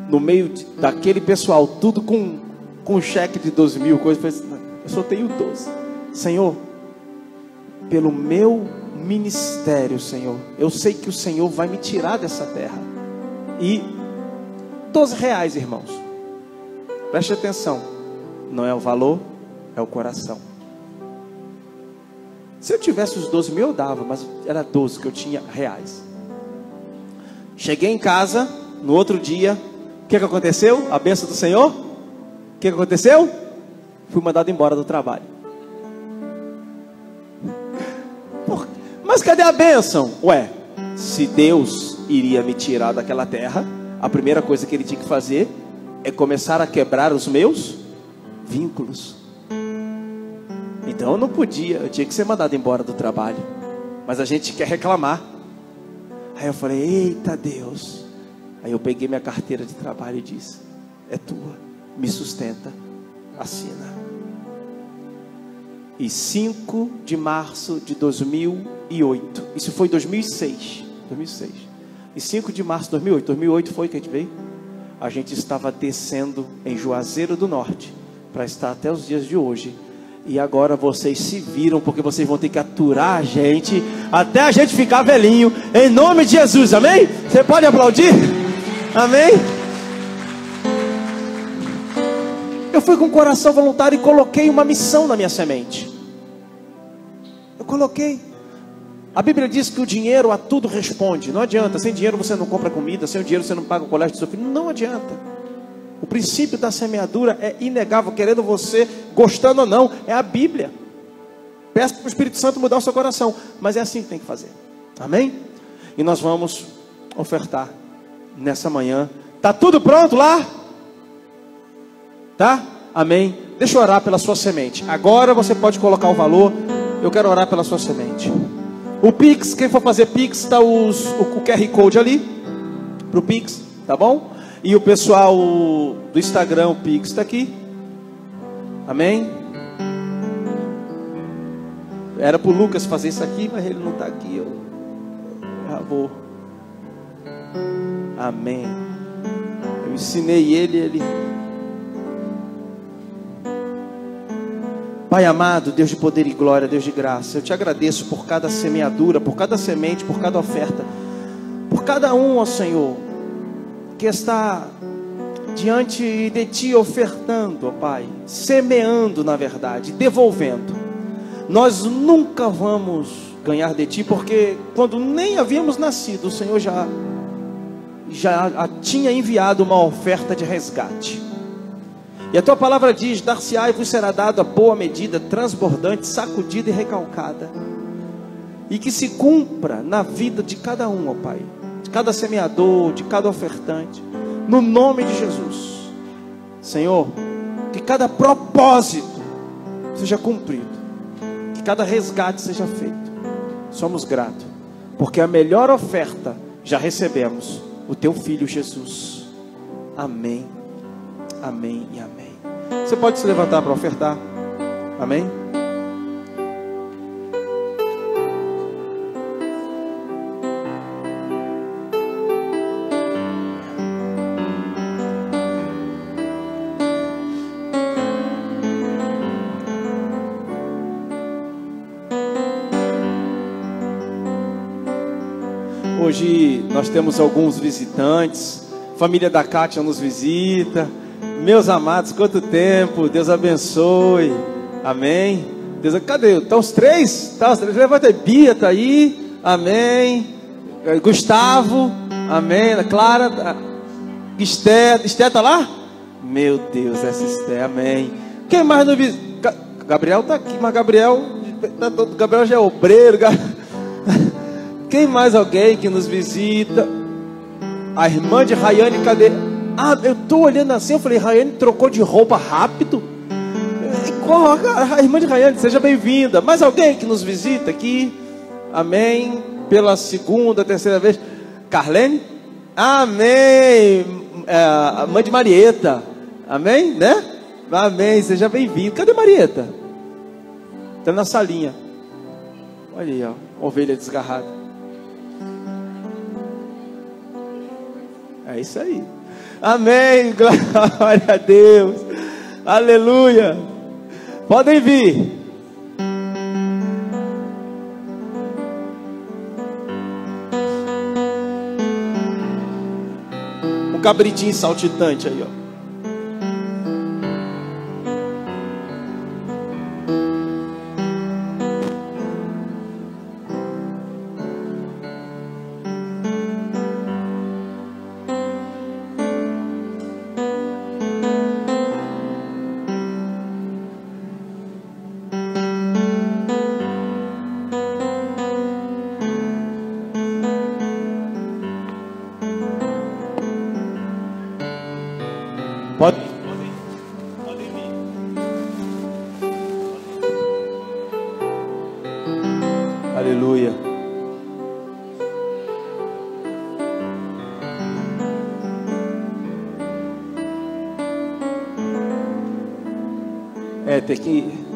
no meio daquele pessoal, tudo com cheque de 12 mil, coisa. Eu só tenho 12. Senhor, pelo meu ministério, Senhor, eu sei que o Senhor vai me tirar dessa terra. E R$12, irmãos, preste atenção, não é o valor, é o coração. Se eu tivesse os 12 mil eu dava, mas era 12 que eu tinha reais. Cheguei em casa, no outro dia, o que aconteceu? A bênção do Senhor. O que aconteceu? Fui mandado embora do trabalho. Mas cadê a bênção? Ué, se Deus iria me tirar daquela terra, a primeira coisa que Ele tinha que fazer é começar a quebrar os meus vínculos. Então eu não podia, eu tinha que ser mandado embora do trabalho. Mas a gente quer reclamar. Aí eu falei: eita Deus. Aí eu peguei minha carteira de trabalho e disse: é tua, me sustenta, assina. E 5 de março de 2008, isso foi 2006. E 5 de março de 2008 foi que a gente veio. A gente estava descendo em Juazeiro do Norte, para estar até os dias de hoje. E agora vocês se viram, porque vocês vão ter que aturar a gente, até a gente ficar velhinho, em nome de Jesus, amém? Você pode aplaudir? Amém? Eu fui com o coração voluntário e coloquei uma missão na minha semente. Eu coloquei. A Bíblia diz que o dinheiro a tudo responde. Não adianta, sem dinheiro você não compra comida, sem o dinheiro você não paga o colégio do seu filho. Não adianta. O princípio da semeadura é inegável, querendo você, gostando ou não, é a Bíblia. Peça para o Espírito Santo mudar o seu coração, mas é assim que tem que fazer. Amém? E nós vamos ofertar nessa manhã. Tá tudo pronto lá? Tá? Amém? Deixa eu orar pela sua semente. Agora você pode colocar o valor. Eu quero orar pela sua semente. O Pix, quem for fazer Pix, está o QR Code ali para o Pix, tá bom? E o pessoal do Instagram, o Pix está aqui. Amém? Era para o Lucas fazer isso aqui, mas ele não está aqui. Eu já vou. Amém. Eu ensinei ele. Pai amado, Deus de poder e glória, Deus de graça, eu te agradeço por cada semeadura, por cada semente, por cada oferta, por cada um, ó Senhor, que está diante de Ti ofertando, ó Pai, semeando na verdade, devolvendo. Nós nunca vamos ganhar de Ti, porque quando nem havíamos nascido, o Senhor já tinha enviado uma oferta de resgate. E a tua palavra diz: dar-se-á e vos será dado a boa medida, transbordante, sacudida e recalcada. E que se cumpra na vida de cada um, ó Pai, de cada semeador, de cada ofertante, no nome de Jesus. Senhor, que cada propósito seja cumprido, que cada resgate seja feito. Somos gratos, porque a melhor oferta já recebemos, o teu Filho Jesus. Amém. Amém e amém. Você pode se levantar para ofertar. Amém. Hoje nós temos alguns visitantes. Família da Kátia nos visita. Meus amados, quanto tempo, Deus abençoe, amém. Deus, cadê? Estão os três? Tá, os três. Levanta aí, Bia está aí, amém. Gustavo, amém. Clara, Esté está lá? Meu Deus, essa Esté, amém. Quem mais no visita? Gabriel está aqui, mas Gabriel já é obreiro. Quem mais alguém que nos visita? A irmã de Rayane, cadê? Ah, eu estou olhando assim, eu falei, Rayane trocou de roupa rápido. A irmã de Rayane, seja bem-vinda. Mais alguém que nos visita aqui? Amém. Pela segunda, terceira vez. Carlene? Amém. A mãe de Marieta. Amém, né? Amém, seja bem-vindo. Cadê Marieta? Está na salinha. Olha aí, ó, ovelha desgarrada. É isso aí. Amém, glória a Deus, aleluia. Podem vir. Um cabritinho saltitante aí, ó. Podem vir. Aleluia. Tem que...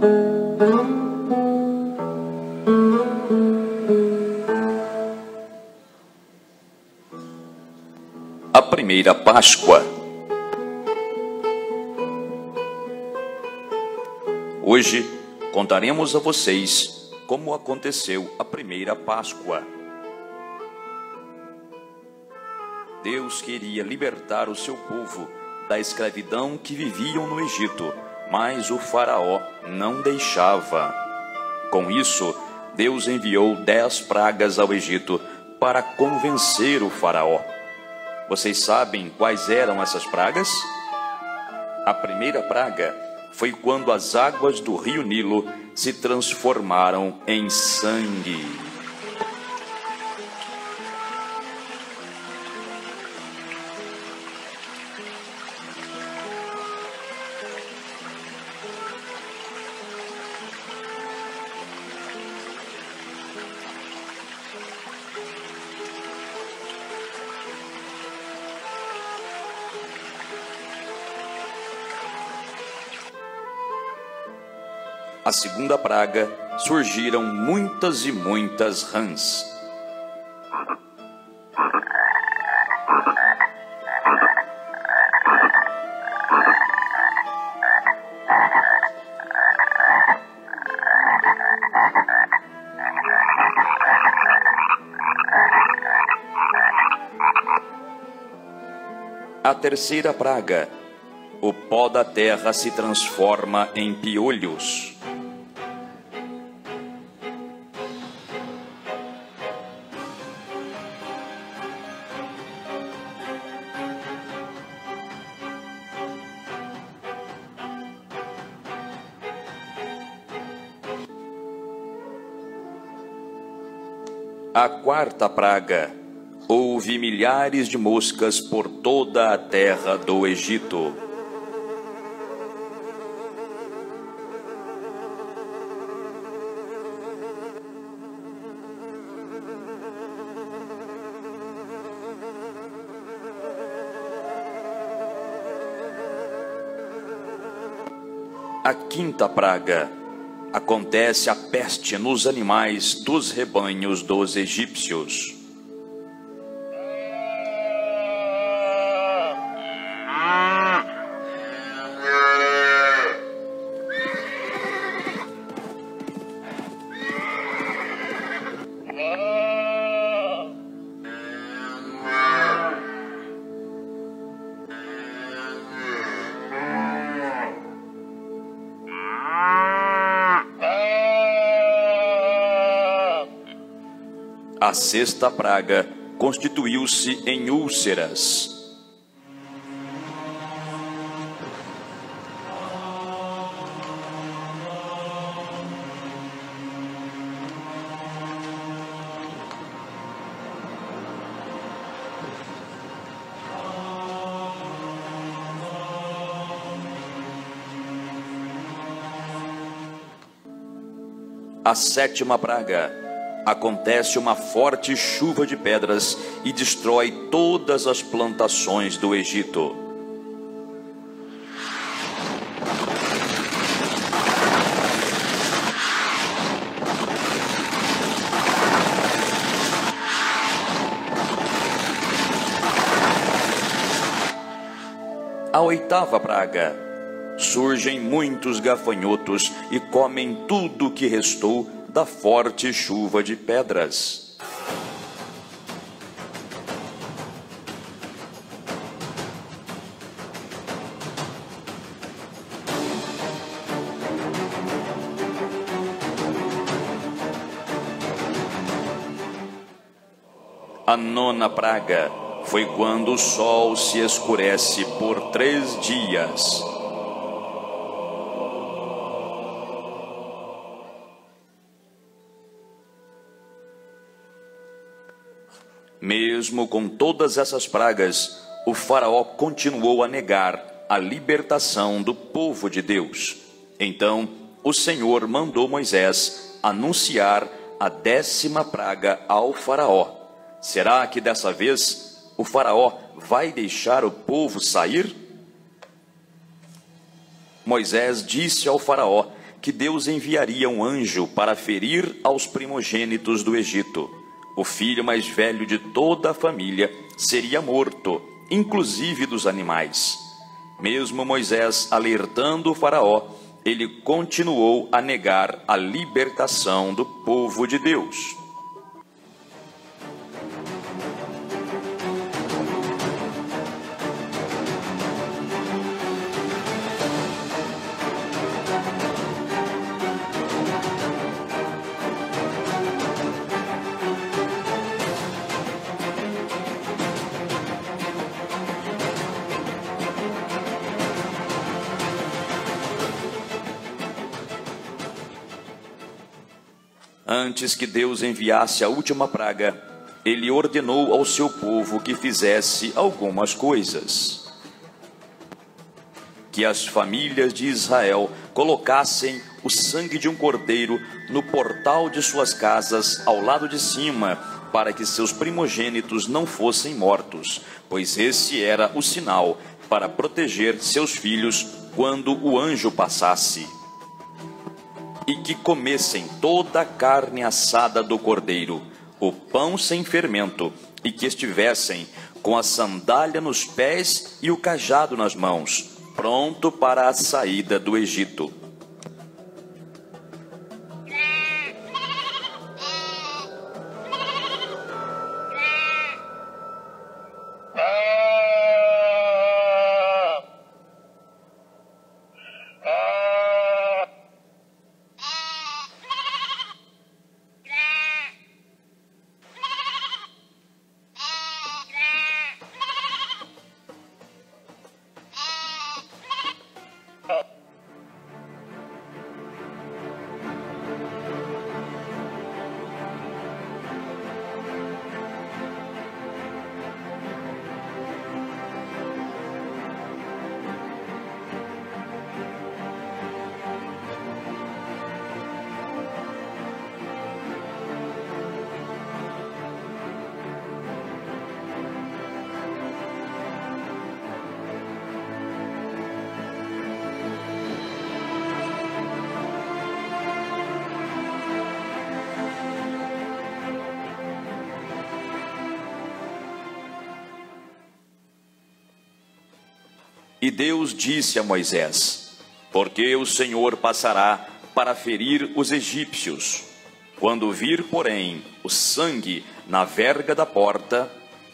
A primeira Páscoa. Hoje contaremos a vocês como aconteceu a primeira Páscoa. Deus queria libertar o seu povo da escravidão que viviam no Egito, mas o faraó não deixava. Com isso, Deus enviou 10 pragas ao Egito para convencer o faraó. Vocês sabem quais eram essas pragas? A primeira praga foi quando as águas do rio Nilo se transformaram em sangue. A segunda praga, surgiram muitas e muitas rãs. A terceira praga, o pó da terra se transforma em piolhos. A quarta praga, houve milhares de moscas por toda a terra do Egito. A quinta praga, acontece a peste nos animais dos rebanhos dos egípcios. A sexta praga constituiu-se em úlceras. A sétima praga, acontece uma forte chuva de pedras e destrói todas as plantações do Egito. A oitava praga, surgem muitos gafanhotos e comem tudo o que restou da forte chuva de pedras. A nona praga foi quando o sol se escurece por 3 dias. Mesmo com todas essas pragas, o faraó continuou a negar a libertação do povo de Deus. Então, o Senhor mandou Moisés anunciar a 10ª praga ao faraó. Será que dessa vez o faraó vai deixar o povo sair? Moisés disse ao faraó que Deus enviaria um anjo para ferir aos primogênitos do Egito. O filho mais velho de toda a família seria morto, inclusive dos animais. Mesmo Moisés alertando o faraó, ele continuou a negar a libertação do povo de Deus. Antes que Deus enviasse a última praga, ele ordenou ao seu povo que fizesse algumas coisas. Que as famílias de Israel colocassem o sangue de um cordeiro no portal de suas casas ao lado de cima, para que seus primogênitos não fossem mortos, pois esse era o sinal para proteger seus filhos quando o anjo passasse. E que comessem toda a carne assada do cordeiro, o pão sem fermento, e que estivessem com a sandália nos pés e o cajado nas mãos, pronto para a saída do Egito. E Deus disse a Moisés: porque o Senhor passará para ferir os egípcios. Quando vir, porém, o sangue na verga da porta,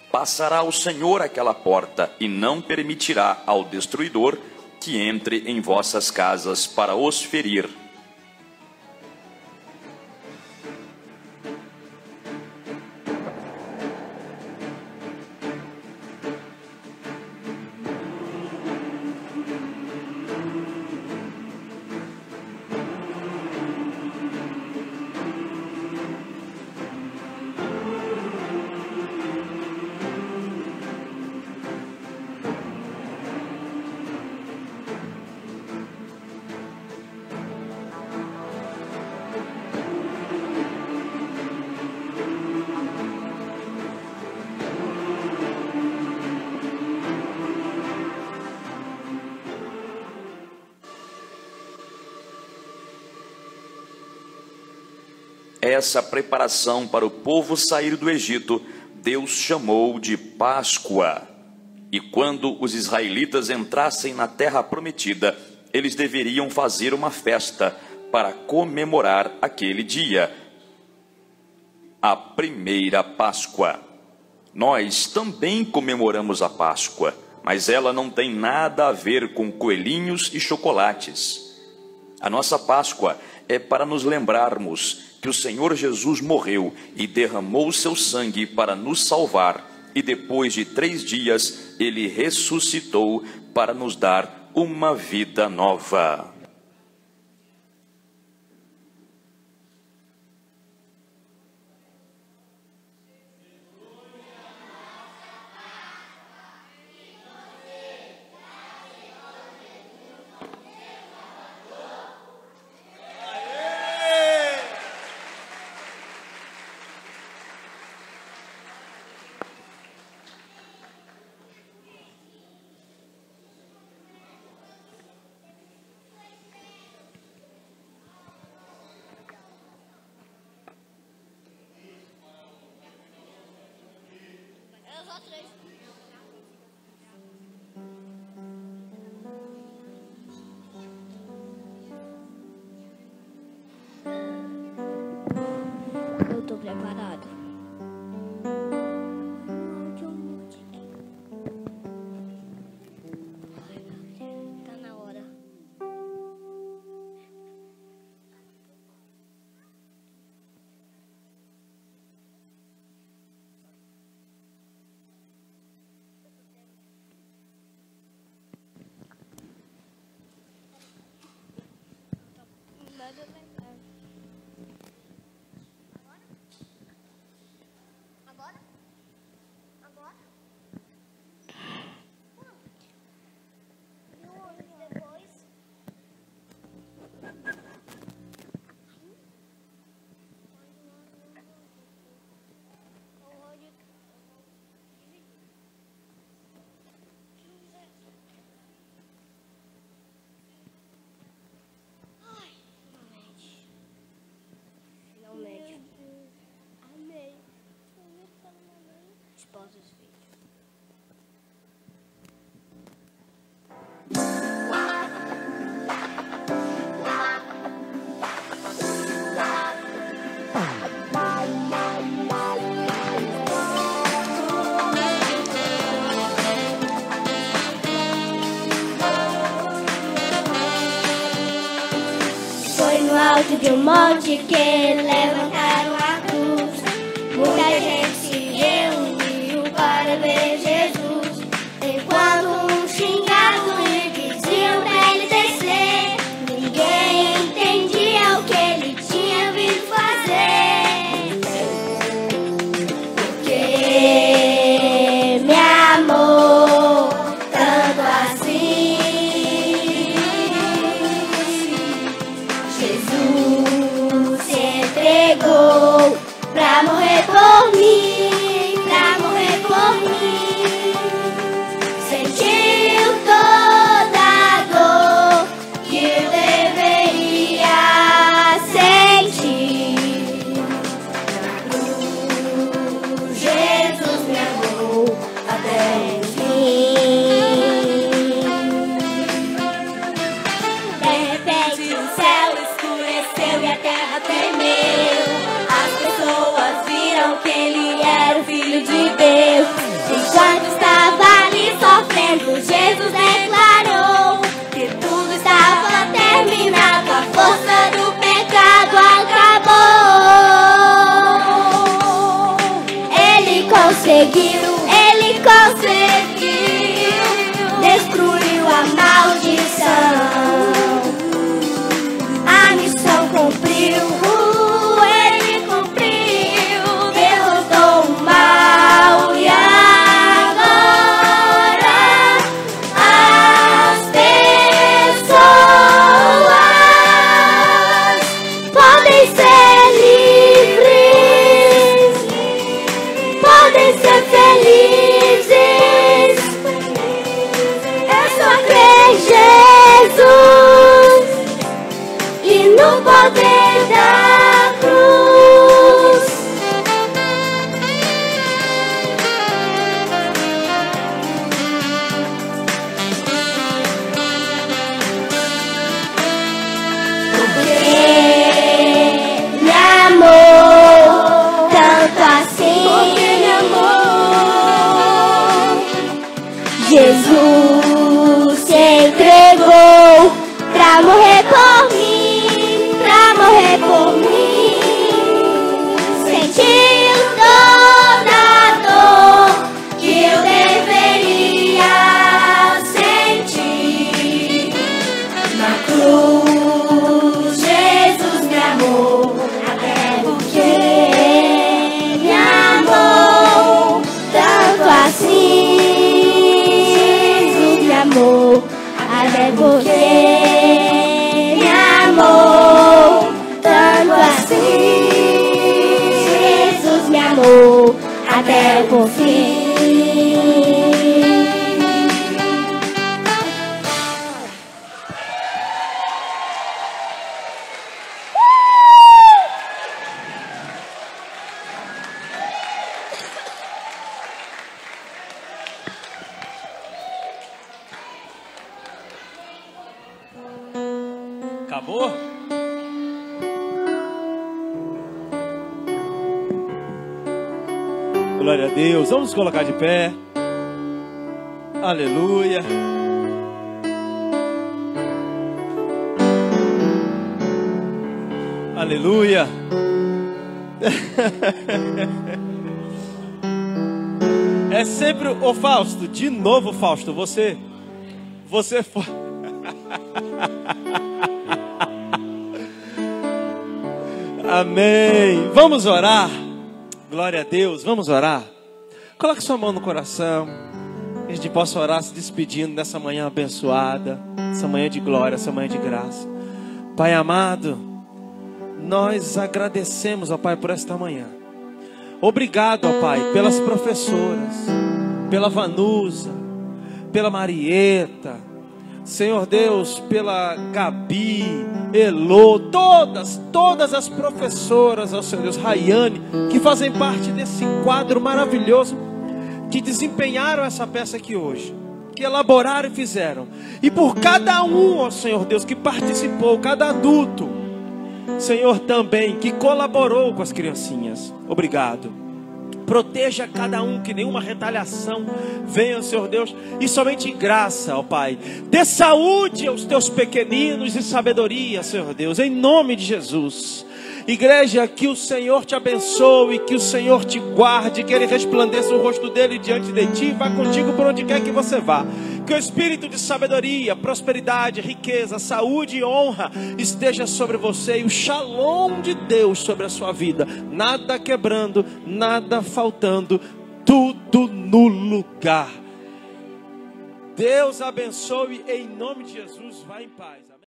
passará o Senhor aquela porta e não permitirá ao destruidor que entre em vossas casas para os ferir. Essa preparação para o povo sair do Egito, Deus chamou de Páscoa. E quando os israelitas entrassem na terra prometida, eles deveriam fazer uma festa para comemorar aquele dia, a primeira Páscoa. Nós também comemoramos a Páscoa, mas ela não tem nada a ver com coelhinhos e chocolates. A nossa Páscoa é para nos lembrarmos que o Senhor Jesus morreu e derramou seu sangue para nos salvar, e depois de 3 dias ele ressuscitou para nos dar uma vida nova. só 3. Eu tô preparado. Tá na hora. Agora? Agora? E depois? Ai, finalmente. Amei. Pausa esse vídeo. Foi no alto de um monte que levantaram a cruz. Muita gente se reuniu para ver Jesus. Enquanto uns xingavam e diziam pra ele descer, ninguém entendia o que ele tinha vindo fazer. Porque me amou tanto assim. Jesus se entregou pra morrer por mim, pra morrer por mim. Sentiu toda a dor que eu deveria sentir. Na cruz, Jesus me amou até o fim. De repente o céu escureceu e a terra tremeu. As pessoas viram que ele era o Filho de Deus. Enquanto estava ali sofrendo, Jesus declarou que tudo estava terminado. A força do pecado acabou. Ele conseguiu destruiu a maldição. A missão cumpriu. Ele cumpriu, derrotou o mal. E agora as pessoas podem ser livres, podem ser felizes. É só crer em Jesus e no poder da cruz. Porque me amou tanto assim. Porque me amou. Jesus se entregou pra morrer por mim, pra morrer por mim. Sentiu toda a dor que eu deveria sentir. Na cruz, Jesus me amou até porque me amou tanto assim. Jesus me amou até porque me amou tanto assim. Jesus me amou até por fim. Acabou? Glória a Deus. Vamos nos colocar de pé. Aleluia. Aleluia. É sempre o Fausto. De novo, Fausto, você foi. Amém. Vamos orar. Glória a Deus. Vamos orar. Coloque sua mão no coração. Que a gente possa orar se despedindo dessa manhã abençoada, essa manhã de glória, essa manhã de graça. Pai amado, nós agradecemos, ó Pai, por esta manhã. Obrigado, ó Pai, pelas professoras, pela Vanusa, pela Marieta, Senhor Deus, pela Gabi, Elô, todas as professoras, ó Senhor Deus, Rayane, que fazem parte desse quadro maravilhoso, que desempenharam essa peça aqui hoje, que elaboraram e fizeram. E por cada um, ó Senhor Deus, que participou, cada adulto, Senhor, também, que colaborou com as criancinhas. Obrigado. Proteja cada um, que nenhuma retaliação venha, Senhor Deus, e somente graça, ó Pai. Dê saúde aos teus pequeninos e sabedoria, Senhor Deus, em nome de Jesus. Igreja, que o Senhor te abençoe, que o Senhor te guarde, que Ele resplandeça o rosto dele diante de ti, vá contigo por onde quer que você vá. Que o espírito de sabedoria, prosperidade, riqueza, saúde e honra esteja sobre você, e o shalom de Deus sobre a sua vida. Nada quebrando, nada faltando, tudo no lugar. Deus abençoe, em nome de Jesus, vá em paz.